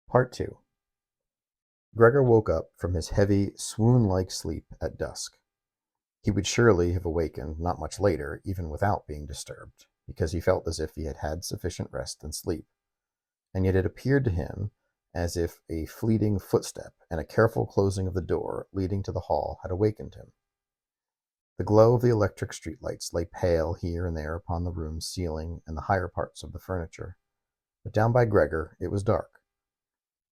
Part 2. Gregor woke up from his heavy, swoon-like sleep at dusk. He would surely have awakened not much later, even without being disturbed, because he felt as if he had had sufficient rest and sleep. And yet it appeared to him as if a fleeting footstep and a careful closing of the door leading to the hall had awakened him. The glow of the electric streetlights lay pale here and there upon the room's ceiling and the higher parts of the furniture, but down by Gregor it was dark.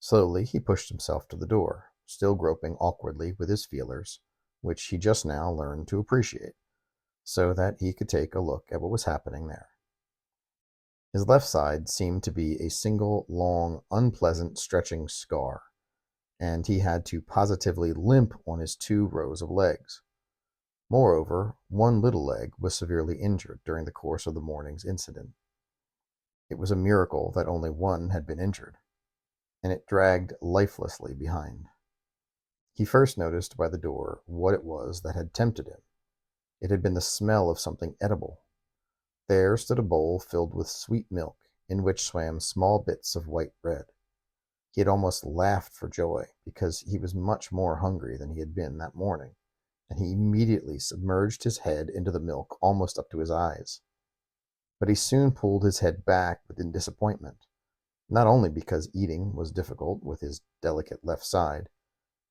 Slowly he pushed himself to the door, still groping awkwardly with his feelers, which he just now learned to appreciate, so that he could take a look at what was happening there. His left side seemed to be a single, long, unpleasant, stretching scar, and he had to positively limp on his 2 rows of legs. Moreover, one little leg was severely injured during the course of the morning's incident. It was a miracle that only one had been injured, and it dragged lifelessly behind. He first noticed by the door what it was that had tempted him. It had been the smell of something edible. There stood a bowl filled with sweet milk, in which swam small bits of white bread. He had almost laughed for joy, because he was much more hungry than he had been that morning, and he immediately submerged his head into the milk almost up to his eyes. But he soon pulled his head back in disappointment, not only because eating was difficult with his delicate left side.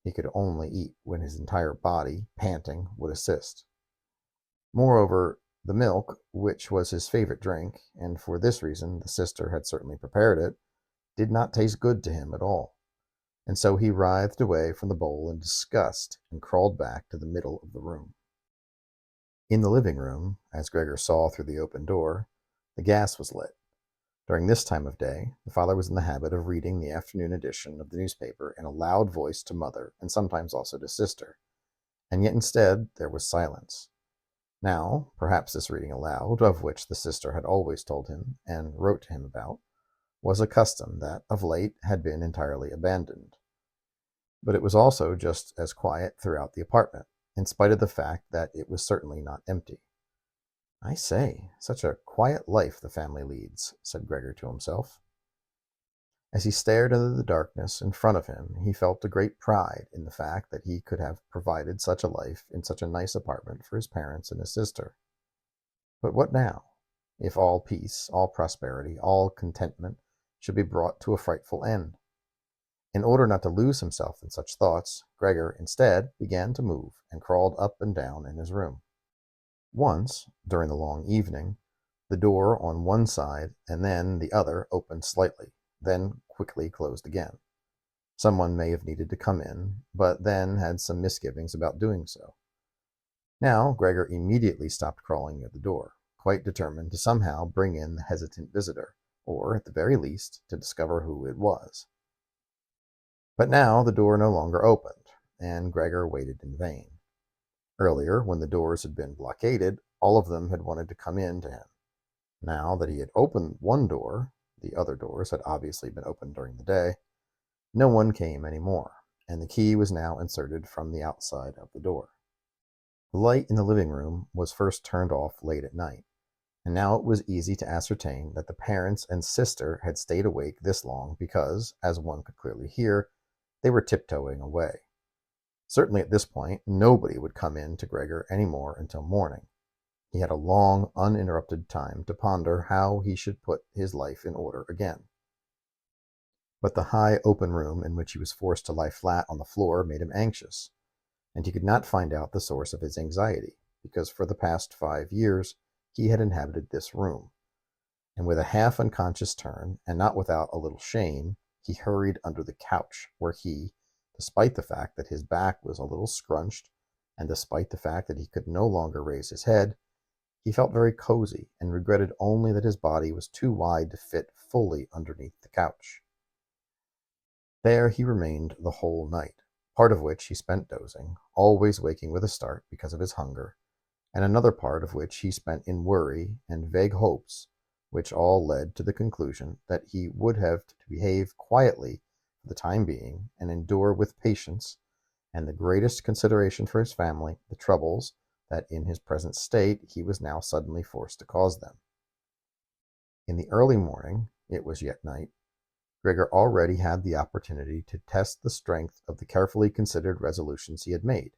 He could only eat when his entire body, panting, would assist. Moreover, the milk, which was his favorite drink, and for this reason the sister had certainly prepared it, did not taste good to him at all, and so he writhed away from the bowl in disgust and crawled back to the middle of the room. In the living room, as Gregor saw through the open door, the gas was lit. During this time of day, the father was in the habit of reading the afternoon edition of the newspaper in a loud voice to mother and sometimes also to sister, and yet instead there was silence. Now, perhaps this reading aloud, of which the sister had always told him and wrote to him about, was a custom that of late had been entirely abandoned. But it was also just as quiet throughout the apartment, in spite of the fact that it was certainly not empty. "I say, such a quiet life the family leads," said Gregor to himself. As he stared into the darkness in front of him, he felt a great pride in the fact that he could have provided such a life in such a nice apartment for his parents and his sister. But what now, if all peace, all prosperity, all contentment should be brought to a frightful end? In order not to lose himself in such thoughts, Gregor instead began to move and crawled up and down in his room. Once, during the long evening, the door on one side and then the other opened slightly, then quickly closed again. Someone may have needed to come in, but then had some misgivings about doing so. Now Gregor immediately stopped crawling near the door, quite determined to somehow bring in the hesitant visitor, or, at the very least, to discover who it was. But now the door no longer opened, and Gregor waited in vain. Earlier, when the doors had been blockaded, all of them had wanted to come in to him. Now that he had opened one door, the other doors had obviously been opened during the day, no one came any more, and the key was now inserted from the outside of the door. The light in the living room was first turned off late at night, and now it was easy to ascertain that the parents and sister had stayed awake this long because, as one could clearly hear, they were tiptoeing away. Certainly at this point, nobody would come in to Gregor any more until morning. He had a long, uninterrupted time to ponder how he should put his life in order again. But the high open room in which he was forced to lie flat on the floor made him anxious, and he could not find out the source of his anxiety, because for the past 5 years he had inhabited this room. And with a half unconscious turn, and not without a little shame, he hurried under the couch, where he, despite the fact that his back was a little scrunched, and despite the fact that he could no longer raise his head, he felt very cozy and regretted only that his body was too wide to fit fully underneath the couch. There he remained the whole night, part of which he spent dozing, always waking with a start because of his hunger, and another part of which he spent in worry and vague hopes, which all led to the conclusion that he would have to behave quietly for the time being and endure with patience and the greatest consideration for his family the troubles that in his present state he was now suddenly forced to cause them. In the early morning, it was yet night, Gregor already had the opportunity to test the strength of the carefully considered resolutions he had made,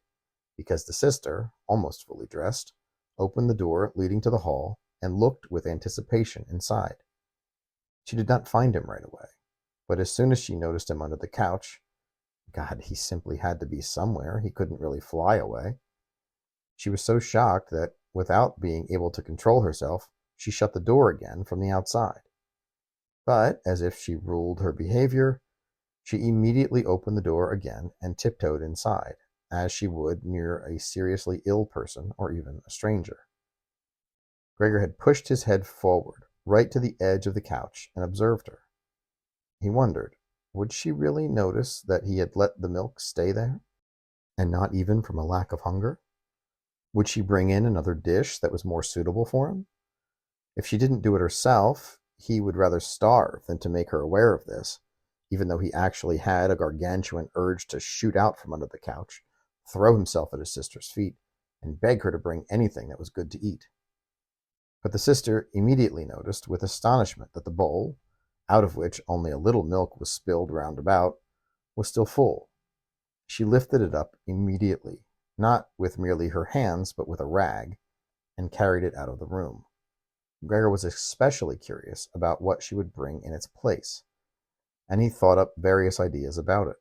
because the sister, almost fully dressed, opened the door leading to the hall and looked with anticipation inside. She did not find him right away, but as soon as she noticed him under the couch, God, he simply had to be somewhere. He couldn't really fly away. She was so shocked that, without being able to control herself, she shut the door again from the outside. But, as if she ruled her behavior, she immediately opened the door again and tiptoed inside, as she would near a seriously ill person or even a stranger. Gregor had pushed his head forward, right to the edge of the couch, and observed her. He wondered, would she really notice that he had let the milk stay there, and not even from a lack of hunger? Would she bring in another dish that was more suitable for him? If she didn't do it herself, he would rather starve than to make her aware of this, even though he actually had a gargantuan urge to shoot out from under the couch, throw himself at his sister's feet, and beg her to bring anything that was good to eat. But the sister immediately noticed with astonishment that the bowl, out of which only a little milk was spilled round about, was still full. She lifted it up immediately, not with merely her hands, but with a rag, and carried it out of the room. Gregor was especially curious about what she would bring in its place, and he thought up various ideas about it.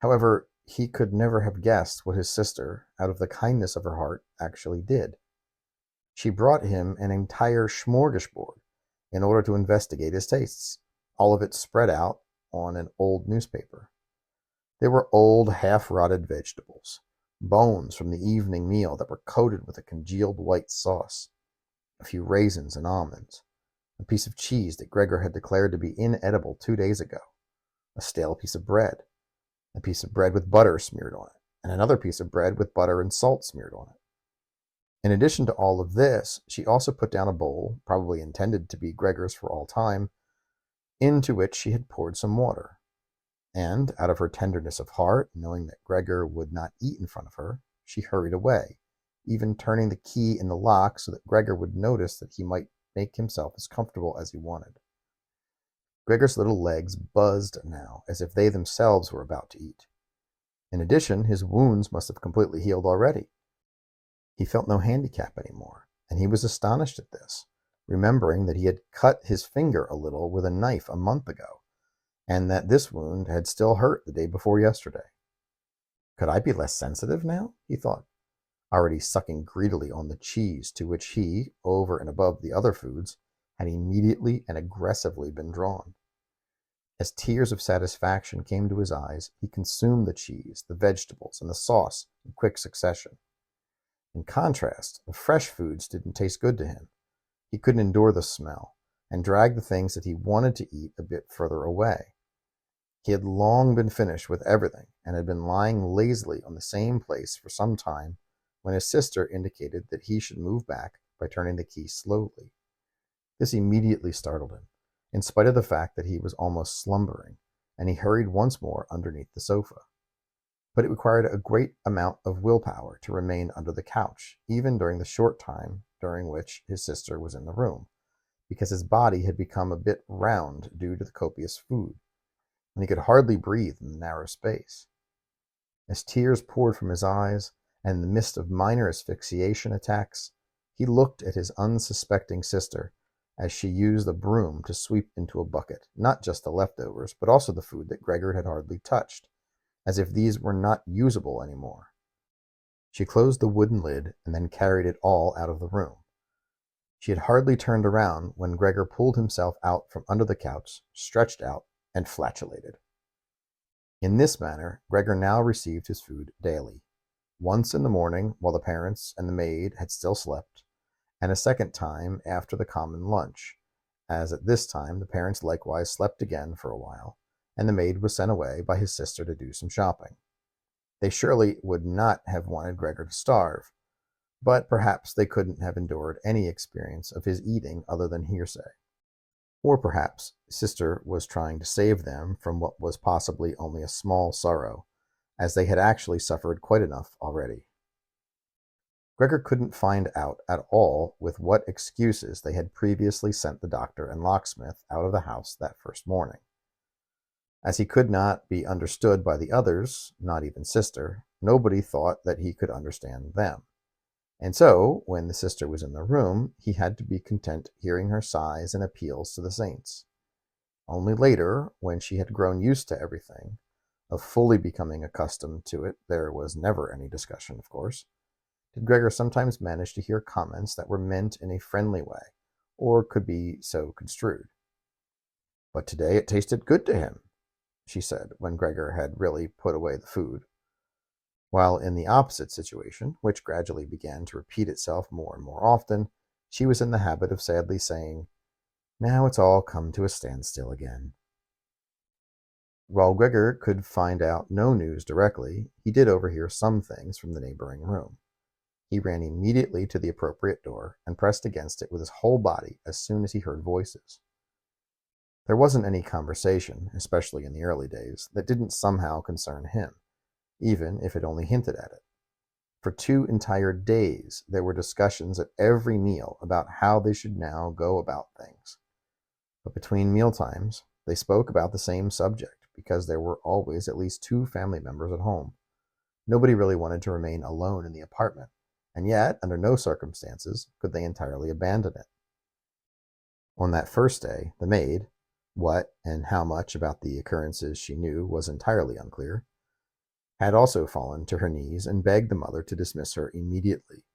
However, he could never have guessed what his sister, out of the kindness of her heart, actually did. She brought him an entire smorgasbord in order to investigate his tastes, all of it spread out on an old newspaper. There were old, half-rotted vegetables, bones from the evening meal that were coated with a congealed white sauce, a few raisins and almonds, a piece of cheese that Gregor had declared to be inedible 2 days ago, a stale piece of bread, a piece of bread with butter smeared on it, and another piece of bread with butter and salt smeared on it. In addition to all of this, she also put down a bowl, probably intended to be Gregor's for all time, into which she had poured some water. And, out of her tenderness of heart, knowing that Gregor would not eat in front of her, she hurried away, even turning the key in the lock so that Gregor would notice that he might make himself as comfortable as he wanted. Gregor's little legs buzzed now, as if they themselves were about to eat. In addition, his wounds must have completely healed already. He felt no handicap anymore, and he was astonished at this, remembering that he had cut his finger a little with a knife a month ago, and that this wound had still hurt the day before yesterday. Could I be less sensitive now? He thought, already sucking greedily on the cheese to which he, over and above the other foods, had immediately and aggressively been drawn. As tears of satisfaction came to his eyes, he consumed the cheese, the vegetables, and the sauce in quick succession. In contrast, the fresh foods didn't taste good to him. He couldn't endure the smell, and dragged the things that he wanted to eat a bit further away. He had long been finished with everything, and had been lying lazily on the same place for some time, when his sister indicated that he should move back by turning the key slowly. This immediately startled him, in spite of the fact that he was almost slumbering, and he hurried once more underneath the sofa. But it required a great amount of willpower to remain under the couch, even during the short time during which his sister was in the room, because his body had become a bit round due to the copious food, and he could hardly breathe in the narrow space. As tears poured from his eyes, and in the midst of minor asphyxiation attacks, he looked at his unsuspecting sister as she used the broom to sweep into a bucket, not just the leftovers, but also the food that Gregor had hardly touched, as if these were not usable anymore. She closed the wooden lid and then carried it all out of the room. She had hardly turned around when Gregor pulled himself out from under the couch, stretched out, and flatulated. In this manner, Gregor now received his food daily, once in the morning while the parents and the maid had still slept, and a second time after the common lunch, as at this time the parents likewise slept again for a while, and the maid was sent away by his sister to do some shopping. They surely would not have wanted Gregor to starve, but perhaps they couldn't have endured any experience of his eating other than hearsay. Or perhaps sister was trying to save them from what was possibly only a small sorrow, as they had actually suffered quite enough already. Gregor couldn't find out at all with what excuses they had previously sent the doctor and locksmith out of the house that first morning. As he could not be understood by the others, not even sister, nobody thought that he could understand them. And so, when the sister was in the room, he had to be content hearing her sighs and appeals to the saints. Only later, when she had grown used to everything, of fully becoming accustomed to it, there was never any discussion, of course, did Gregor sometimes manage to hear comments that were meant in a friendly way, or could be so construed. But today it tasted good to him, she said, when Gregor had really put away the food. While in the opposite situation, which gradually began to repeat itself more and more often, she was in the habit of sadly saying, "Now it's all come to a standstill again." While Gregor could find out no news directly, he did overhear some things from the neighboring room. He ran immediately to the appropriate door and pressed against it with his whole body as soon as he heard voices. There wasn't any conversation, especially in the early days, that didn't somehow concern him, even if it only hinted at it. For 2 entire days, there were discussions at every meal about how they should now go about things. But between mealtimes, they spoke about the same subject because there were always at least 2 family members at home. Nobody really wanted to remain alone in the apartment, and yet, under no circumstances, could they entirely abandon it. On that first day, the maid, what and how much about the occurrences she knew was entirely unclear, had also fallen to her knees and begged the mother to dismiss her immediately.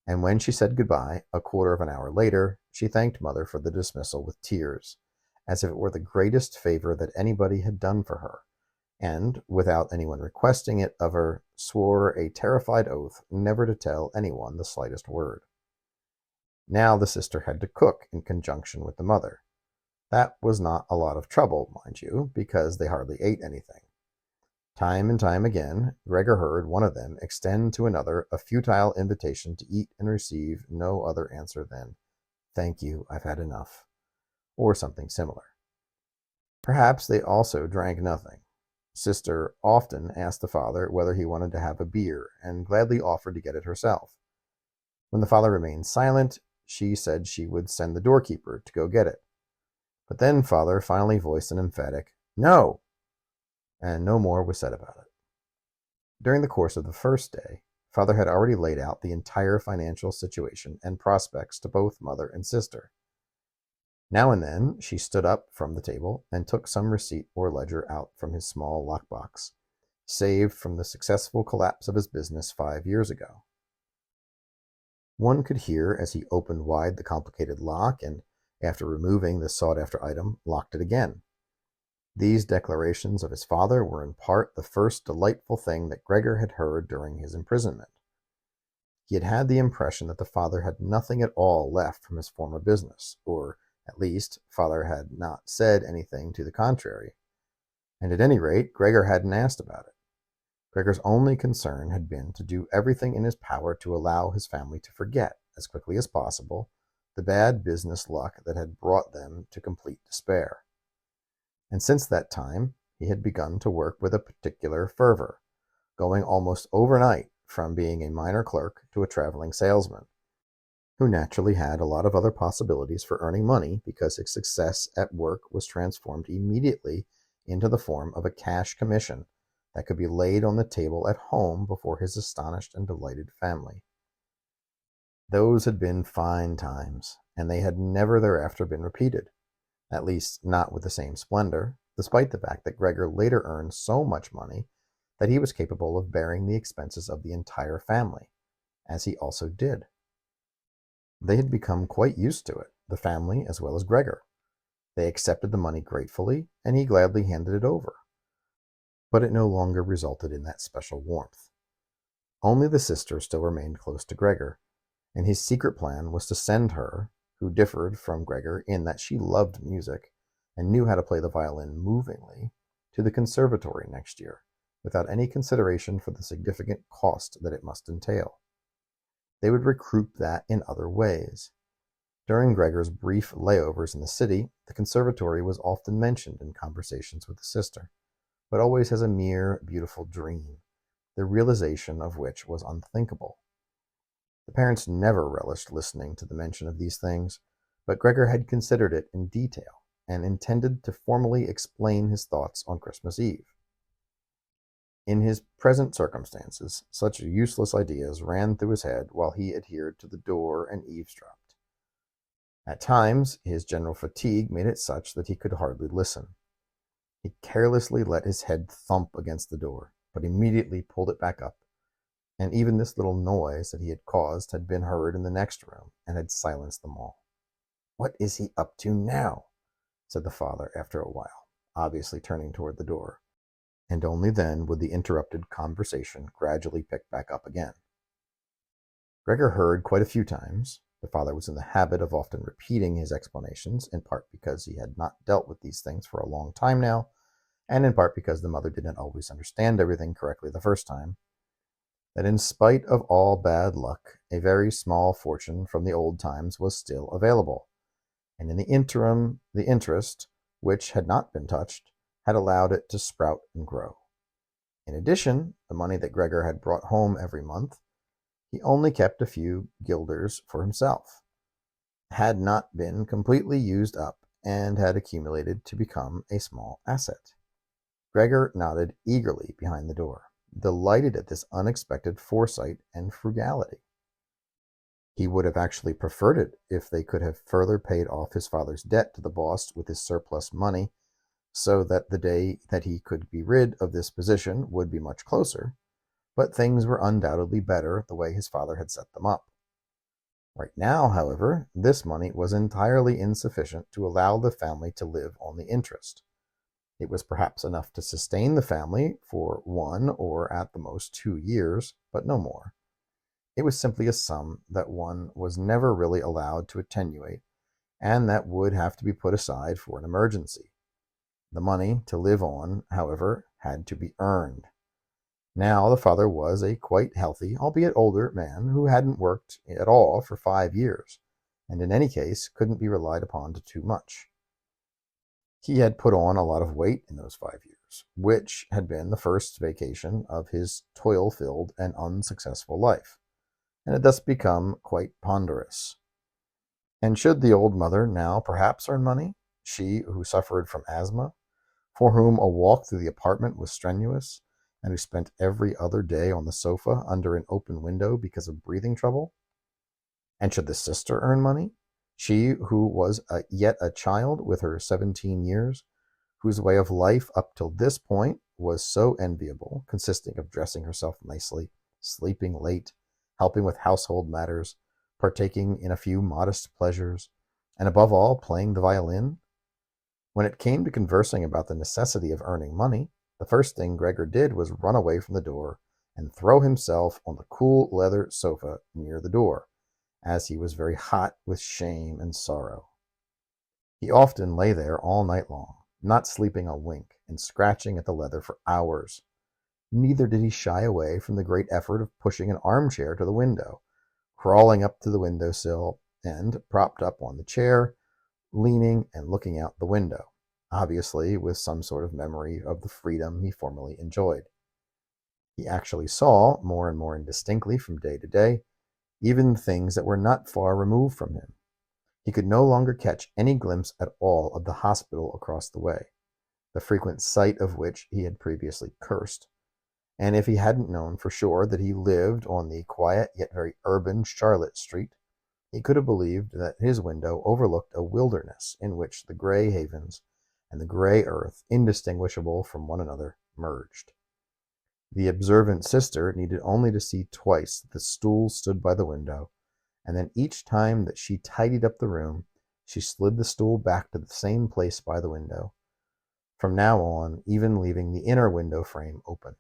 And when she said goodbye, a quarter of an hour later, she thanked mother for the dismissal with tears, as if it were the greatest favor that anybody had done for her, and, without anyone requesting it of her, swore a terrified oath never to tell anyone the slightest word. Now the sister had to cook in conjunction with the mother. That was not a lot of trouble, mind you, because they hardly ate anything. Time and time again, Gregor heard one of them extend to another a futile invitation to eat and receive no other answer than, "Thank you, I've had enough," or something similar. Perhaps they also drank nothing. Sister often asked the father whether he wanted to have a beer, and gladly offered to get it herself. When the father remained silent, she said she would send the doorkeeper to go get it. But then father finally voiced an emphatic "No," and no more was said about it. During the course of the first day, father had already laid out the entire financial situation and prospects to both mother and sister. Now and then she stood up from the table and took some receipt or ledger out from his small lockbox, saved from the successful collapse of his business 5 years ago. One could hear as he opened wide the complicated lock and, after removing the sought-after item, locked it again. These declarations of his father were in part the first delightful thing that Gregor had heard during his imprisonment. He had had the impression that the father had nothing at all left from his former business, or, at least, father had not said anything to the contrary. And at any rate, Gregor hadn't asked about it. Gregor's only concern had been to do everything in his power to allow his family to forget, as quickly as possible, the bad business luck that had brought them to complete despair. And since that time, he had begun to work with a particular fervor, going almost overnight from being a minor clerk to a traveling salesman, who naturally had a lot of other possibilities for earning money because his success at work was transformed immediately into the form of a cash commission that could be laid on the table at home before his astonished and delighted family. Those had been fine times, and they had never thereafter been repeated. At least not with the same splendor, despite the fact that Gregor later earned so much money that he was capable of bearing the expenses of the entire family, as he also did. They had become quite used to it, the family as well as Gregor. They accepted the money gratefully, and he gladly handed it over. But it no longer resulted in that special warmth. Only the sister still remained close to Gregor, and his secret plan was to send her, who differed from Gregor in that she loved music and knew how to play the violin movingly, to the conservatory next year, without any consideration for the significant cost that it must entail. They would recoup that in other ways. During Gregor's brief layovers in the city, the conservatory was often mentioned in conversations with the sister, but always as a mere beautiful dream, the realization of which was unthinkable. The parents never relished listening to the mention of these things, but Gregor had considered it in detail, and intended to formally explain his thoughts on Christmas Eve. In his present circumstances, such useless ideas ran through his head while he adhered to the door and eavesdropped. At times, his general fatigue made it such that he could hardly listen. He carelessly let his head thump against the door, but immediately pulled it back up, and even this little noise that he had caused had been heard in the next room and had silenced them all. "What is he up to now?" said the father after a while, obviously turning toward the door, and only then would the interrupted conversation gradually pick back up again. Gregor heard quite a few times. The father was in the habit of often repeating his explanations, in part because he had not dealt with these things for a long time now, and in part because the mother didn't always understand everything correctly the first time, that in spite of all bad luck, a very small fortune from the old times was still available, and in the interim, the interest, which had not been touched, had allowed it to sprout and grow. In addition, the money that Gregor had brought home every month, he only kept a few guilders for himself, had not been completely used up, and had accumulated to become a small asset. Gregor nodded eagerly behind the door, delighted at this unexpected foresight and frugality. He would have actually preferred it if they could have further paid off his father's debt to the boss with his surplus money, so that the day that he could be rid of this position would be much closer, but things were undoubtedly better the way his father had set them up. Right now, however, this money was entirely insufficient to allow the family to live on the interest. It was perhaps enough to sustain the family for 1 or at the most 2 years, but no more. It was simply a sum that one was never really allowed to attenuate, and that would have to be put aside for an emergency. The money to live on, however, had to be earned. Now the father was a quite healthy, albeit older, man who hadn't worked at all for 5 years, and in any case couldn't be relied upon to do much. He had put on a lot of weight in those 5 years, which had been the first vacation of his toil-filled and unsuccessful life, and had thus become quite ponderous. And should the old mother now perhaps earn money, she who suffered from asthma, for whom a walk through the apartment was strenuous, and who spent every other day on the sofa under an open window because of breathing trouble? And should the sister earn money, she who was yet a child with her 17 years, whose way of life up till this point was so enviable, consisting of dressing herself nicely, sleeping late, helping with household matters, partaking in a few modest pleasures, and above all playing the violin? When it came to conversing about the necessity of earning money, the first thing Gregor did was run away from the door and throw himself on the cool leather sofa near the door, as he was very hot with shame and sorrow. He often lay there all night long, not sleeping a wink, and scratching at the leather for hours. Neither did he shy away from the great effort of pushing an armchair to the window, crawling up to the windowsill, and, propped up on the chair, leaning and looking out the window, obviously with some sort of memory of the freedom he formerly enjoyed. He actually saw, more and more indistinctly from day to day, even things that were not far removed from him. He could no longer catch any glimpse at all of the hospital across the way, the frequent sight of which he had previously cursed. And if he hadn't known for sure that he lived on the quiet yet very urban Charlotte Street, he could have believed that his window overlooked a wilderness in which the gray havens and the gray earth, indistinguishable from one another, merged. The observant sister needed only to see twice that the stool stood by the window, and then each time that she tidied up the room, she slid the stool back to the same place by the window, from now on even leaving the inner window frame open.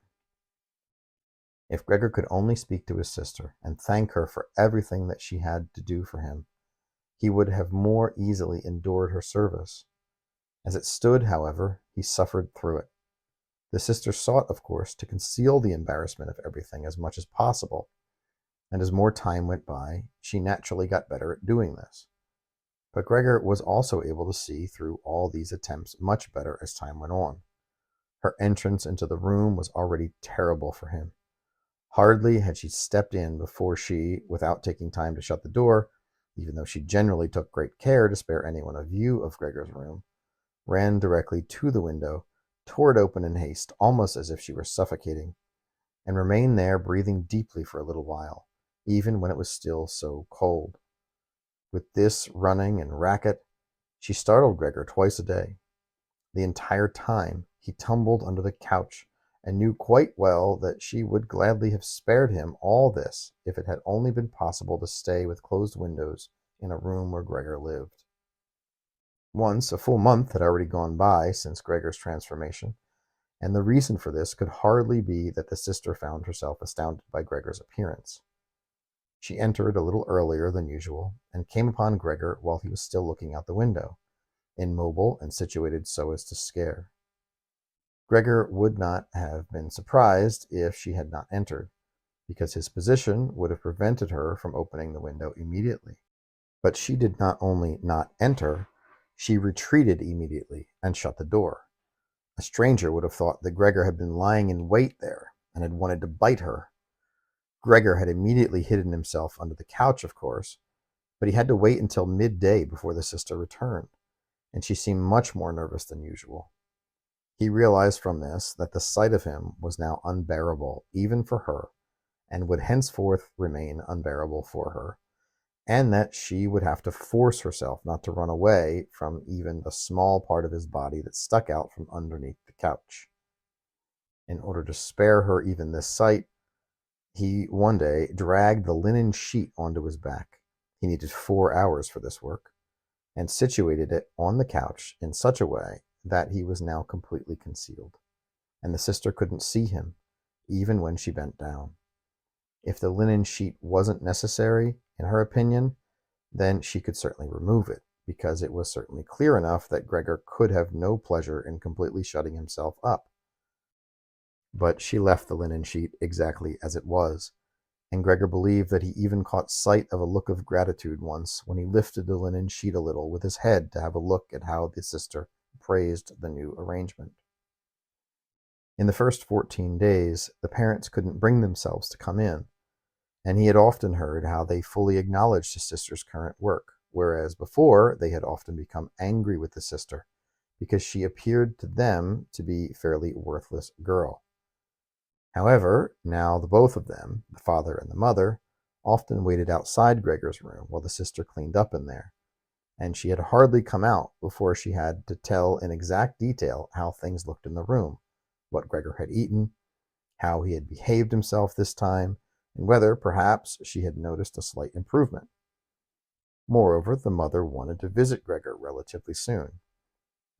If Gregor could only speak to his sister and thank her for everything that she had to do for him, he would have more easily endured her service. As it stood, however, he suffered through it. The sister sought, of course, to conceal the embarrassment of everything as much as possible, and as more time went by, she naturally got better at doing this. But Gregor was also able to see through all these attempts much better as time went on. Her entrance into the room was already terrible for him. Hardly had she stepped in before she, without taking time to shut the door, even though she generally took great care to spare anyone a view of Gregor's room, ran directly to the window, tore it open in haste, almost as if she were suffocating, and remained there breathing deeply for a little while, even when it was still so cold. With this running and racket, she startled Gregor twice a day. The entire time he tumbled under the couch and knew quite well that she would gladly have spared him all this if it had only been possible to stay with closed windows in a room where Gregor lived. Once, a full month had already gone by since Gregor's transformation, and the reason for this could hardly be that the sister found herself astounded by Gregor's appearance. She entered a little earlier than usual and came upon Gregor while he was still looking out the window, immobile and situated so as to scare. Gregor would not have been surprised if she had not entered, because his position would have prevented her from opening the window immediately. But she did not only not enter, she retreated immediately and shut the door. A stranger would have thought that Gregor had been lying in wait there and had wanted to bite her. Gregor had immediately hidden himself under the couch, of course, but he had to wait until midday before the sister returned, and she seemed much more nervous than usual. He realized from this that the sight of him was now unbearable, even for her, and would henceforth remain unbearable for her, and that she would have to force herself not to run away from even the small part of his body that stuck out from underneath the couch. In order to spare her even this sight, he one day dragged the linen sheet onto his back. He needed 4 hours for this work, and situated it on the couch in such a way that he was now completely concealed, and the sister couldn't see him, even when she bent down. If the linen sheet wasn't necessary, in her opinion, then she could certainly remove it, because it was certainly clear enough that Gregor could have no pleasure in completely shutting himself up. But she left the linen sheet exactly as it was, and Gregor believed that he even caught sight of a look of gratitude once when he lifted the linen sheet a little with his head to have a look at how the sister praised the new arrangement. In the first 14 days, the parents couldn't bring themselves to come in, and he had often heard how they fully acknowledged his sister's current work, whereas before they had often become angry with the sister because she appeared to them to be a fairly worthless girl. However, now the both of them, the father and the mother, often waited outside Gregor's room while the sister cleaned up in there, and she had hardly come out before she had to tell in exact detail how things looked in the room, what Gregor had eaten, how he had behaved himself this time, and whether, perhaps, she had noticed a slight improvement. Moreover, the mother wanted to visit Gregor relatively soon.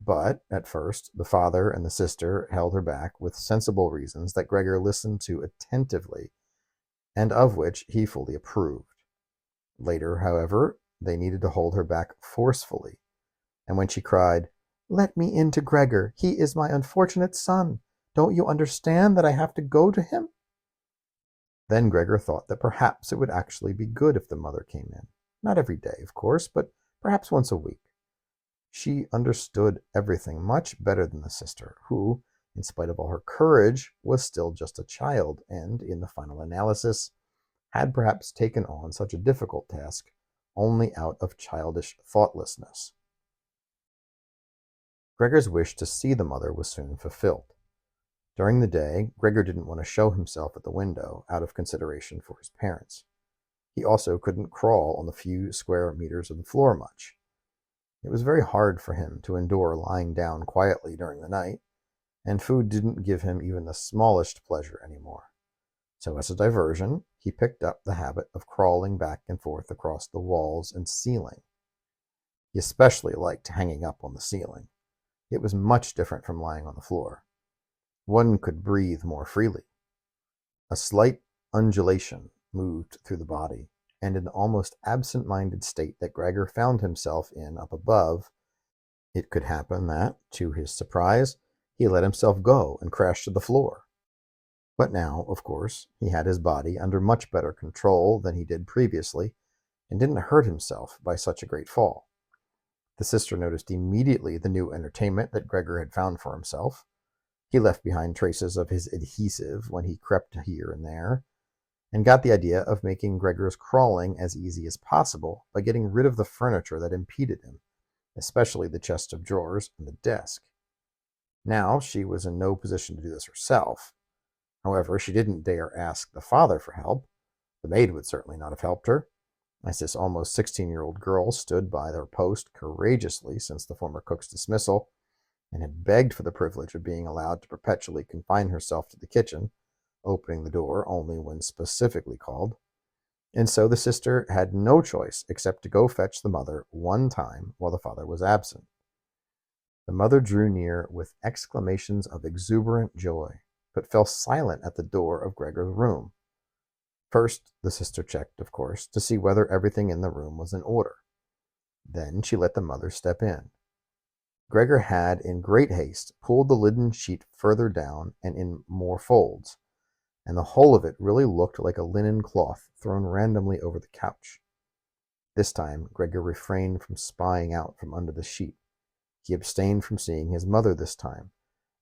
But, at first, the father and the sister held her back with sensible reasons that Gregor listened to attentively, and of which he fully approved. Later, however, they needed to hold her back forcefully, and when she cried, "Let me in to Gregor, he is my unfortunate son. Don't you understand that I have to go to him?" Then Gregor thought that perhaps it would actually be good if the mother came in. Not every day, of course, but perhaps once a week. She understood everything much better than the sister, who, in spite of all her courage, was still just a child, and, in the final analysis, had perhaps taken on such a difficult task only out of childish thoughtlessness. Gregor's wish to see the mother was soon fulfilled. During the day, Gregor didn't want to show himself at the window out of consideration for his parents. He also couldn't crawl on the few square meters of the floor much. It was very hard for him to endure lying down quietly during the night, and food didn't give him even the smallest pleasure anymore. So as a diversion, he picked up the habit of crawling back and forth across the walls and ceiling. He especially liked hanging up on the ceiling. It was much different from lying on the floor. One could breathe more freely. A slight undulation moved through the body, and in the almost absent-minded state that Gregor found himself in up above, it could happen that, to his surprise, he let himself go and crashed to the floor. But now, of course, he had his body under much better control than he did previously, and didn't hurt himself by such a great fall. The sister noticed immediately the new entertainment that Gregor had found for himself. He left behind traces of his adhesive when he crept here and there, and got the idea of making Gregor's crawling as easy as possible by getting rid of the furniture that impeded him, especially the chest of drawers and the desk. Now she was in no position to do this herself. However, she didn't dare ask the father for help. The maid would certainly not have helped her, as this almost 16-year-old girl stood by their post courageously since the former cook's dismissal, and had begged for the privilege of being allowed to perpetually confine herself to the kitchen, opening the door only when specifically called. And so the sister had no choice except to go fetch the mother one time while the father was absent. The mother drew near with exclamations of exuberant joy, but fell silent at the door of Gregor's room. First, the sister checked, of course, to see whether everything in the room was in order. Then she let the mother step in. Gregor had, in great haste, pulled the linen sheet further down and in more folds, and the whole of it really looked like a linen cloth thrown randomly over the couch. This time, Gregor refrained from spying out from under the sheet. He abstained from seeing his mother this time,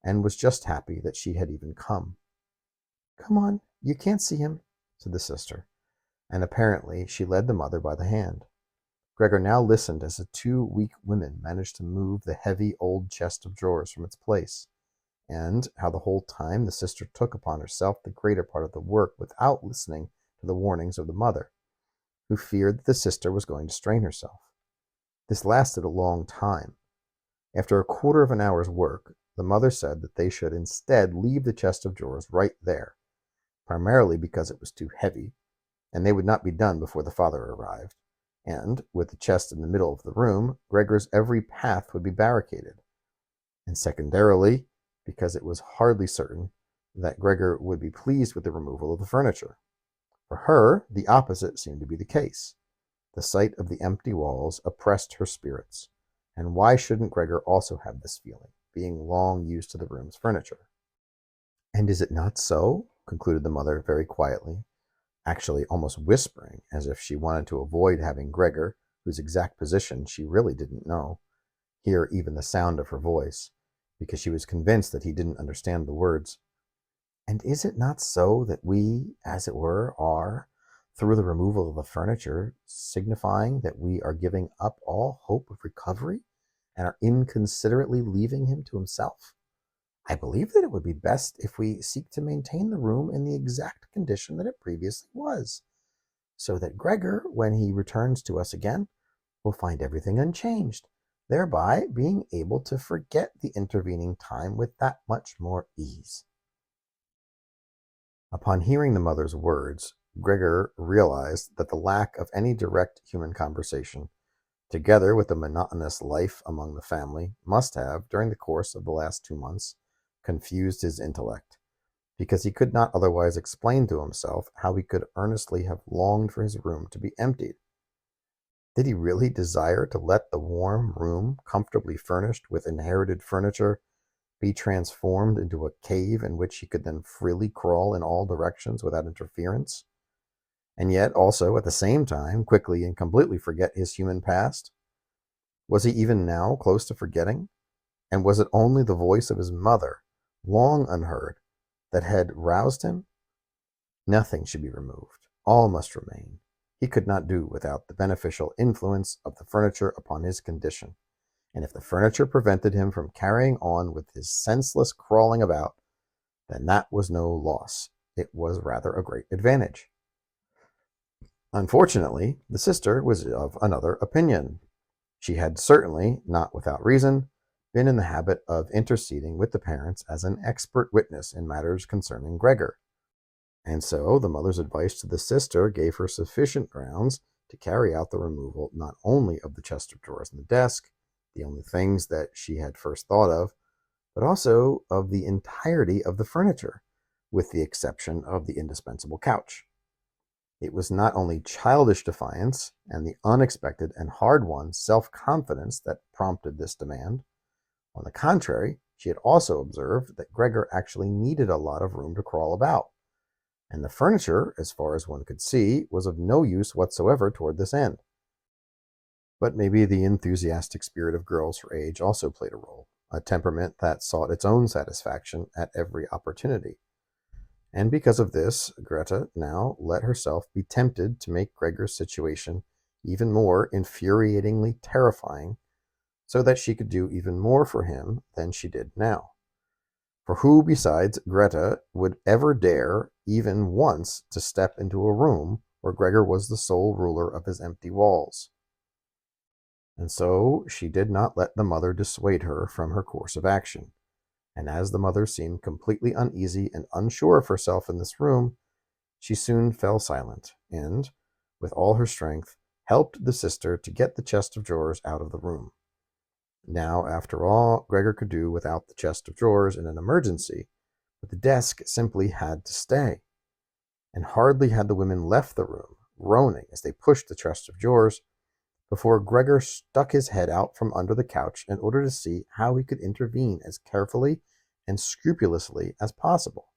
and was just happy that she had even come. "Come on, you can't see him," said the sister, and apparently she led the mother by the hand. Gregor now listened as the two weak women managed to move the heavy old chest of drawers from its place, and how the whole time the sister took upon herself the greater part of the work without listening to the warnings of the mother, who feared that the sister was going to strain herself. This lasted a long time. After a quarter of an hour's work, the mother said that they should instead leave the chest of drawers right there, primarily because it was too heavy, and they would not be done before the father arrived, and, with the chest in the middle of the room, Gregor's every path would be barricaded, and secondarily, because it was hardly certain that Gregor would be pleased with the removal of the furniture. For her, the opposite seemed to be the case. The sight of the empty walls oppressed her spirits, and why shouldn't Gregor also have this feeling, being long used to the room's furniture? "And is it not so?" concluded the mother very quietly, actually almost whispering, as if she wanted to avoid having Gregor, whose exact position she really didn't know, hear even the sound of her voice, because she was convinced that he didn't understand the words. "And is it not so that we, as it were, are, through the removal of the furniture, signifying that we are giving up all hope of recovery, and are inconsiderately leaving him to himself? I believe that it would be best if we seek to maintain the room in the exact condition that it previously was, so that Gregor, when he returns to us again, will find everything unchanged, thereby being able to forget the intervening time with that much more ease." Upon hearing the mother's words, Gregor realized that the lack of any direct human conversation, together with the monotonous life among the family, must have, during the course of the last 2 months, confused his intellect, because he could not otherwise explain to himself how he could earnestly have longed for his room to be emptied. Did he really desire to let the warm room, comfortably furnished with inherited furniture, be transformed into a cave in which he could then freely crawl in all directions without interference, and yet also at the same time quickly and completely forget his human past? Was he even now close to forgetting? And was it only the voice of his mother, long unheard, that had roused him? Nothing should be removed. All must remain. He could not do without the beneficial influence of the furniture upon his condition. And if the furniture prevented him from carrying on with his senseless crawling about, then that was no loss. It was rather a great advantage. Unfortunately, the sister was of another opinion. She had certainly, not without reason, been in the habit of interceding with the parents as an expert witness in matters concerning Gregor. And so the mother's advice to the sister gave her sufficient grounds to carry out the removal not only of the chest of drawers and the desk, the only things that she had first thought of, but also of the entirety of the furniture, with the exception of the indispensable couch. It was not only childish defiance and the unexpected and hard-won self-confidence that prompted this demand. On the contrary, she had also observed that Gregor actually needed a lot of room to crawl about, and the furniture, as far as one could see, was of no use whatsoever toward this end. But maybe the enthusiastic spirit of girls her age also played a role, a temperament that sought its own satisfaction at every opportunity. And because of this, Greta now let herself be tempted to make Gregor's situation even more infuriatingly terrifying, so that she could do even more for him than she did now. For who besides Greta would ever dare, even once, to step into a room where Gregor was the sole ruler of his empty walls? And so she did not let the mother dissuade her from her course of action. And as the mother seemed completely uneasy and unsure of herself in this room, she soon fell silent, and, with all her strength, helped the sister to get the chest of drawers out of the room. Now, after all, Gregor could do without the chest of drawers in an emergency, but the desk simply had to stay. And hardly had the women left the room, groaning as they pushed the chest of drawers, before Gregor stuck his head out from under the couch in order to see how he could intervene as carefully and scrupulously as possible.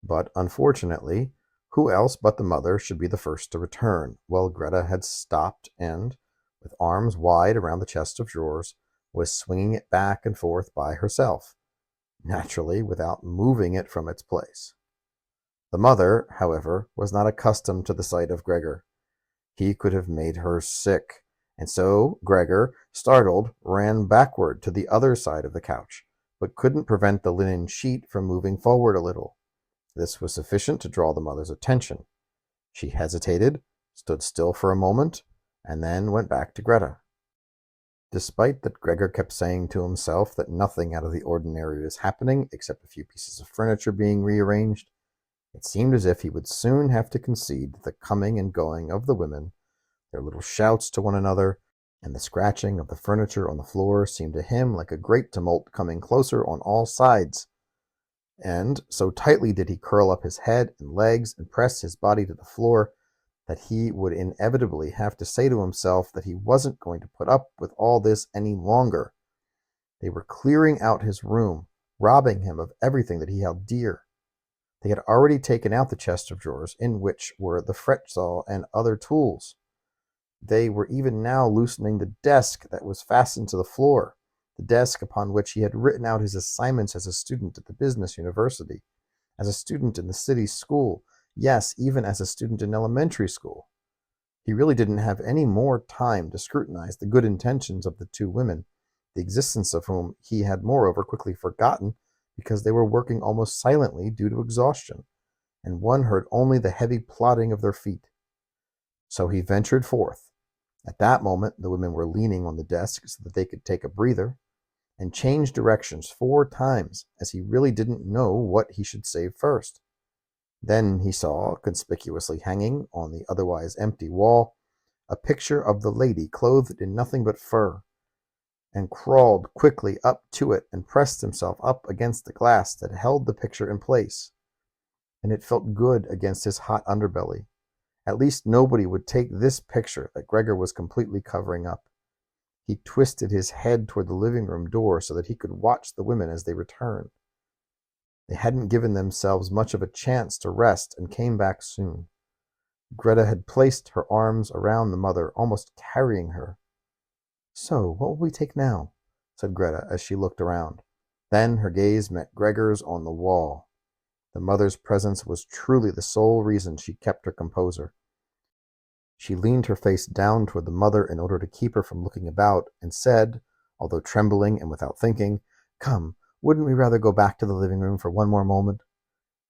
But unfortunately, who else but the mother should be the first to return? Well, Greta had stopped and, with arms wide around the chest of drawers, was swinging it back and forth by herself, naturally without moving it from its place. The mother, however, was not accustomed to the sight of Gregor. He could have made her sick, and so Gregor, startled, ran backward to the other side of the couch, but couldn't prevent the linen sheet from moving forward a little. This was sufficient to draw the mother's attention. She hesitated, stood still for a moment, and then went back to Greta. Despite that Gregor kept saying to himself that nothing out of the ordinary was happening except a few pieces of furniture being rearranged, it seemed as if he would soon have to concede that the coming and going of the women, their little shouts to one another, and the scratching of the furniture on the floor seemed to him like a great tumult coming closer on all sides. And so tightly did he curl up his head and legs and press his body to the floor that he would inevitably have to say to himself that he wasn't going to put up with all this any longer. They were clearing out his room, robbing him of everything that he held dear. They had already taken out the chest of drawers in which were the fret saw and other tools. They were even now loosening the desk that was fastened to the floor, the desk upon which he had written out his assignments as a student at the business university, as a student in the city school, yes, even as a student in elementary school. He really didn't have any more time to scrutinize the good intentions of the two women, the existence of whom he had moreover quickly forgotten because they were working almost silently due to exhaustion, and one heard only the heavy plodding of their feet. So he ventured forth. At that moment the women were leaning on the desk so that they could take a breather, and changed directions 4 times, as he really didn't know what he should save first. Then he saw, conspicuously hanging on the otherwise empty wall, a picture of the lady clothed in nothing but fur, and crawled quickly up to it and pressed himself up against the glass that held the picture in place. And it felt good against his hot underbelly. At least nobody would take this picture that Gregor was completely covering up. He twisted his head toward the living room door so that he could watch the women as they returned. They hadn't given themselves much of a chance to rest and came back soon. Greta had placed her arms around the mother, almost carrying her. "So, what will we take now?" said Greta as she looked around. Then her gaze met Gregor's on the wall. The mother's presence was truly the sole reason she kept her composure. She leaned her face down toward the mother in order to keep her from looking about, and said, although trembling and without thinking, "Come, wouldn't we rather go back to the living room for one more moment?"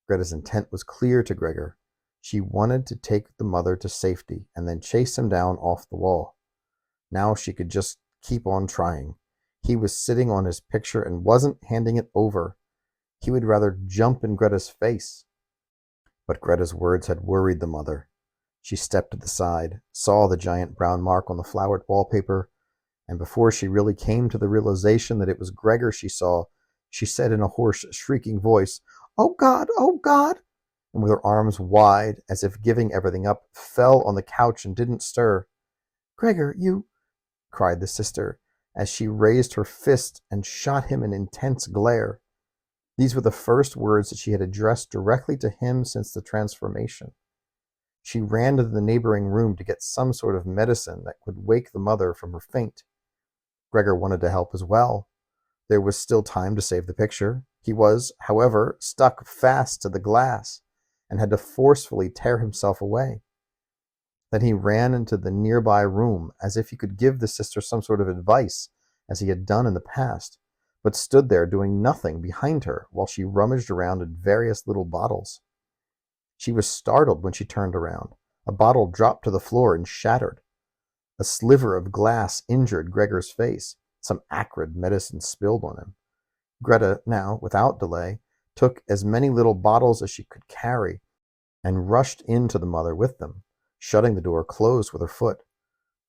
Greta's intent was clear to Gregor. She wanted to take the mother to safety and then chase him down off the wall. Now she could just keep on trying. He was sitting on his picture and wasn't handing it over. He would rather jump in Greta's face. But Greta's words had worried the mother. She stepped to the side, saw the giant brown mark on the flowered wallpaper, and before she really came to the realization that it was Gregor she saw, she said in a hoarse, shrieking voice, "Oh God, oh God!" and with her arms wide, as if giving everything up, fell on the couch and didn't stir. "Gregor, you—" cried the sister, as she raised her fist and shot him an intense glare. These were the first words that she had addressed directly to him since the transformation. She ran to the neighboring room to get some sort of medicine that would wake the mother from her faint. Gregor wanted to help as well. There was still time to save the picture. He was, however, stuck fast to the glass and had to forcefully tear himself away. Then he ran into the nearby room as if he could give the sister some sort of advice, as he had done in the past, but stood there doing nothing behind her while she rummaged around in various little bottles. She was startled when she turned around. A bottle dropped to the floor and shattered. A sliver of glass injured Gregor's face. Some acrid medicine spilled on him. Greta, now, without delay, took as many little bottles as she could carry and rushed into the mother with them, shutting the door closed with her foot.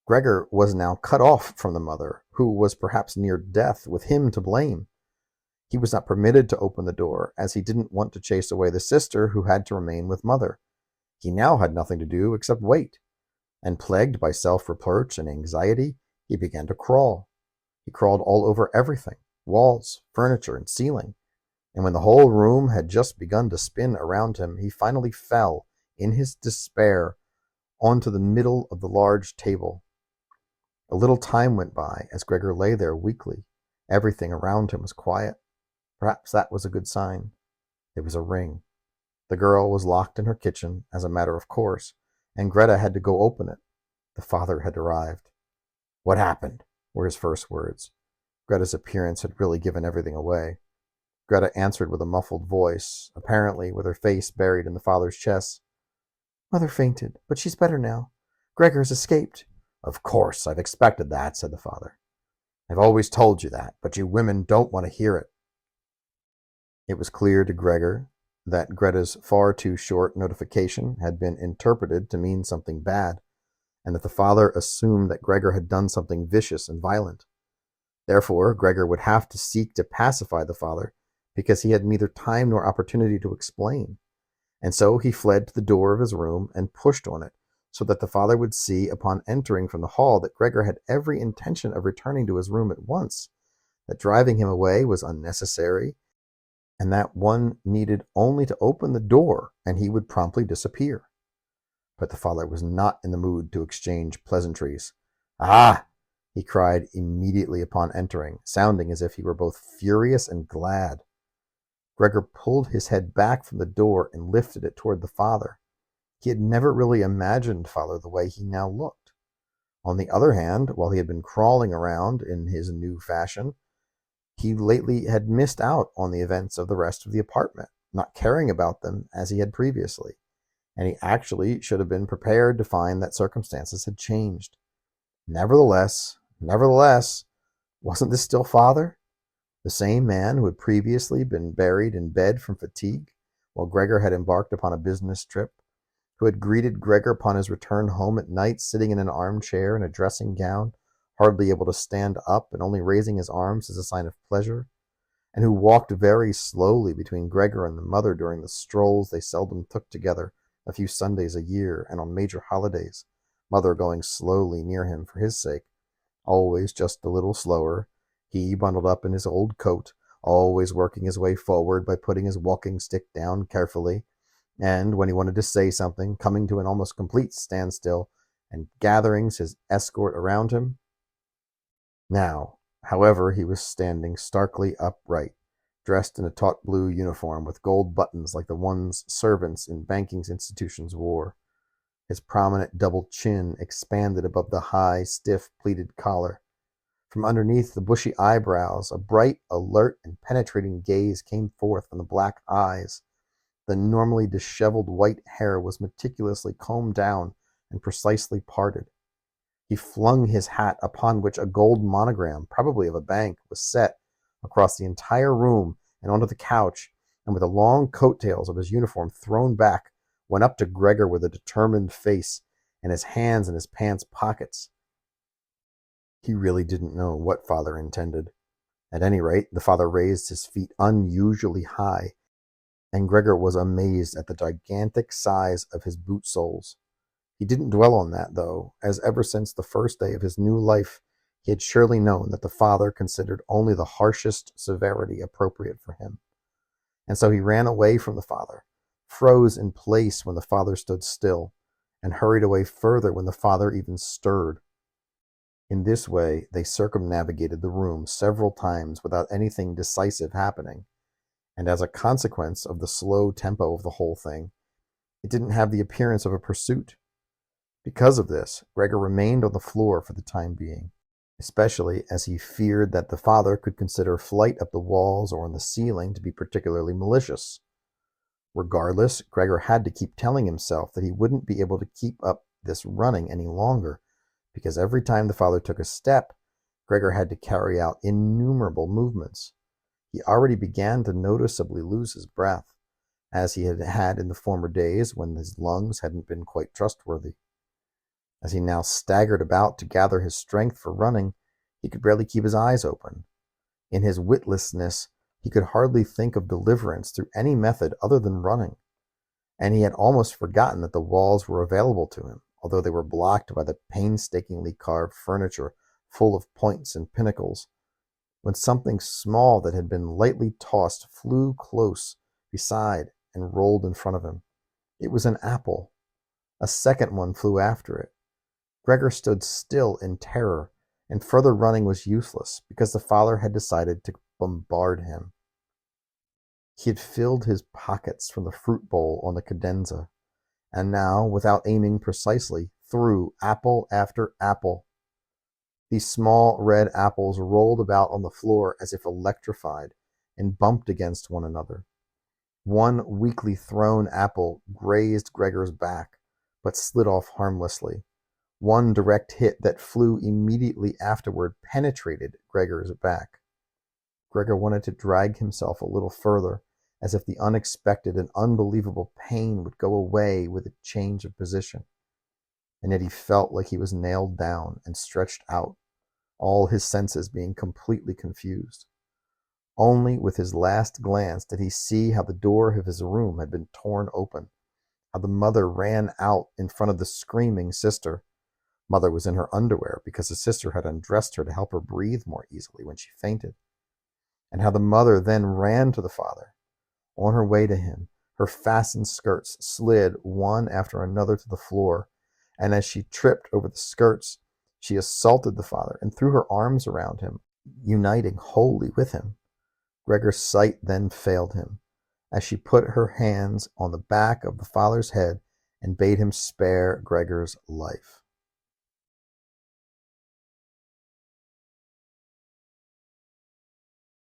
Gregor was now cut off from the mother, who was perhaps near death, with him to blame. He was not permitted to open the door, as he didn't want to chase away the sister who had to remain with mother. He now had nothing to do except wait, and plagued by self-reproach and anxiety, he began to crawl. He crawled all over everything, walls, furniture, and ceiling, and when the whole room had just begun to spin around him, he finally fell, in his despair, onto the middle of the large table. A little time went by as Gregor lay there weakly. Everything around him was quiet. Perhaps that was a good sign. It was a ring. The girl was locked in her kitchen, as a matter of course, and Greta had to go open it. The father had arrived. "What happened?" were his first words. Greta's appearance had really given everything away. Greta answered with a muffled voice, apparently with her face buried in the father's chest. "Mother fainted, but she's better now. Gregor has escaped." "Of course, I've expected that," said the father. "I've always told you that, but you women don't want to hear it." It was clear to Gregor that Greta's far too short notification had been interpreted to mean something bad, and that the father assumed that Gregor had done something vicious and violent. Therefore, Gregor would have to seek to pacify the father, because he had neither time nor opportunity to explain. And so he fled to the door of his room and pushed on it, so that the father would see upon entering from the hall that Gregor had every intention of returning to his room at once, that driving him away was unnecessary, and that one needed only to open the door and he would promptly disappear. But the father was not in the mood to exchange pleasantries. "Ah!" he cried immediately upon entering, sounding as if he were both furious and glad. Gregor pulled his head back from the door and lifted it toward the father. He had never really imagined father the way he now looked. On the other hand, while he had been crawling around in his new fashion, he lately had missed out on the events of the rest of the apartment, not caring about them as he had previously, and he actually should have been prepared to find that circumstances had changed. Nevertheless, wasn't this still father? The same man who had previously been buried in bed from fatigue, while Gregor had embarked upon a business trip, who had greeted Gregor upon his return home at night, sitting in an armchair in a dressing gown, hardly able to stand up and only raising his arms as a sign of pleasure, and who walked very slowly between Gregor and the mother during the strolls they seldom took together a few Sundays a year and on major holidays, mother going slowly near him for his sake, always just a little slower, he bundled up in his old coat, always working his way forward by putting his walking stick down carefully, and when he wanted to say something, coming to an almost complete standstill and gathering his escort around him. Now, however, he was standing starkly upright, dressed in a taut blue uniform with gold buttons like the ones servants in banking institutions wore. His prominent double chin expanded above the high, stiff, pleated collar. From underneath the bushy eyebrows, a bright, alert, and penetrating gaze came forth from the black eyes. The normally disheveled white hair was meticulously combed down and precisely parted. He flung his hat, upon which a gold monogram, probably of a bank, was set, across the entire room and onto the couch, and with the long coattails of his uniform thrown back, went up to Gregor with a determined face and his hands in his pants pockets. He really didn't know what father intended. At any rate, the father raised his feet unusually high, and Gregor was amazed at the gigantic size of his boot soles. He didn't dwell on that, though, as ever since the first day of his new life, he had surely known that the father considered only the harshest severity appropriate for him. And so he ran away from the father, froze in place when the father stood still, and hurried away further when the father even stirred. In this way, they circumnavigated the room several times without anything decisive happening, and as a consequence of the slow tempo of the whole thing, it didn't have the appearance of a pursuit. Because of this, Gregor remained on the floor for the time being. especially as he feared that the father could consider flight up the walls or on the ceiling to be particularly malicious. Regardless, Gregor had to keep telling himself that he wouldn't be able to keep up this running any longer, because every time the father took a step, Gregor had to carry out innumerable movements. He already began to noticeably lose his breath, as he had had in the former days when his lungs hadn't been quite trustworthy. As he now staggered about to gather his strength for running, he could barely keep his eyes open. In his witlessness, he could hardly think of deliverance through any method other than running, and he had almost forgotten that the walls were available to him, although they were blocked by the painstakingly carved furniture full of points and pinnacles, when something small that had been lightly tossed flew close beside and rolled in front of him. It was an apple. A second one flew after it. Gregor stood still in terror, and further running was useless because the father had decided to bombard him. He had filled his pockets from the fruit bowl on the cadenza, and now, without aiming precisely, threw apple after apple. These small red apples rolled about on the floor as if electrified and bumped against one another. One weakly thrown apple grazed Gregor's back, but slid off harmlessly. One direct hit that flew immediately afterward penetrated Gregor's back. Gregor wanted to drag himself a little further, as if the unexpected and unbelievable pain would go away with a change of position. And yet he felt like he was nailed down and stretched out, all his senses being completely confused. Only with his last glance did he see how the door of his room had been torn open, how the mother ran out in front of the screaming sister. Mother was in her underwear because the sister had undressed her to help her breathe more easily when she fainted. And how the mother then ran to the father. On her way to him, her fastened skirts slid one after another to the floor, and as she tripped over the skirts, she assaulted the father and threw her arms around him, uniting wholly with him. Gregor's sight then failed him, as she put her hands on the back of the father's head and bade him spare Gregor's life.